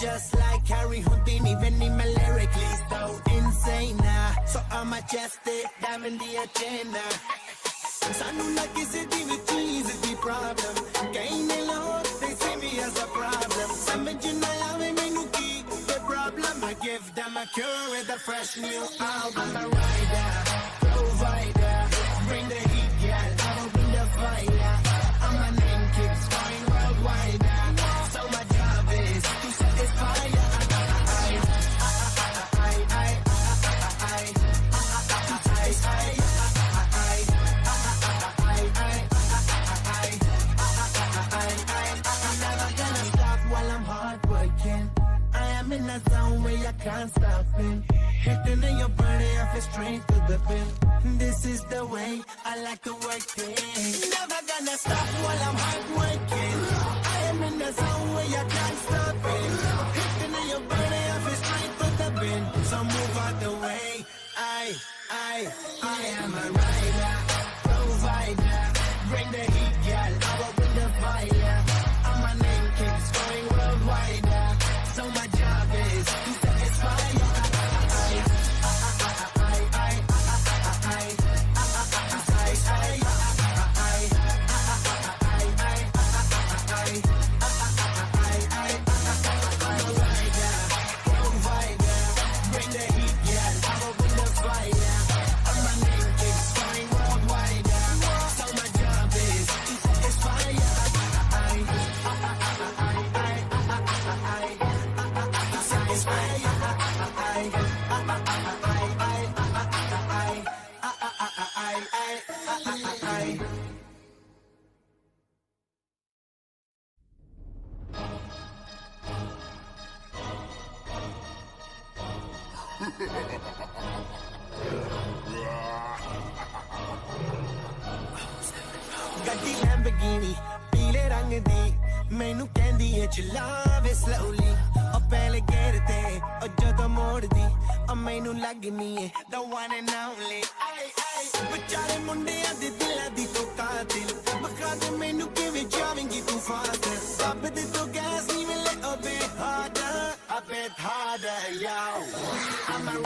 just like Harry Houdini when he lyrically so insane now. So I'm a just it, diamond the agenda. Sanu na kisi di with cheese the problem. Kaine lo, they see me as a problem. Samajh na aave mainu ki the problem. I give them a cure with a fresh new album. I'm a rider, provider, bring the heat, yeah. I will bring the fire. And my name keeps going worldwide. So my job is to satisfy ya. In a zone where you can't stop it. Hitting in your body, I feel straight to the pin. This is the way I like to work it. Never gonna stop while I'm hard working. I am in a zone where you can't stop it. Hitting in your body, I feel straight to the pin. So move out the way. I am a rider, provider. Bring the heat, girl. I will bring the fire. And my name keeps going worldwide. So my job is to satisfy you. Bring the heat, yeah. I will bring the fire. And my name keeps going worldwide. So my job is to satisfy you. ਗੱਡੀ Lamborghini ਪੀਲੇ ਰੰਗ ਦੀ ਮੈਨੂੰ ਕਹਿੰਦੀ ਏ ਚਲਾਵੇ slowly ਉਹ ਪਹਿਲੇ ਗੇਰ ਤੇ ਉਹ ਜਦੋਂ ਮੋੜਦੀ ਉਹ ਮੈਨੂੰ ਲੱਗਨੀ ਏ the one and only ਵਿਚਾਰੇ ਮੁੰਡਿਆਂ ਦੇ ਦਿਲਾਂ ਦੀ ਤੂੰ ਕਾਤਿਲ ਬਖਾ ਦੇ ਮੈਨੂੰ ਕਿਵੇਂ ਜਾਵੇਂਗੀ ਤੂੰ ਫਾਸਟ ਰੱਬ ਦੇ ਤੋਂ ਗੈਸ ਨਹੀਂ ਮਿਲੇ ਉਹ ਬੇ harder a bit harder yo I'm a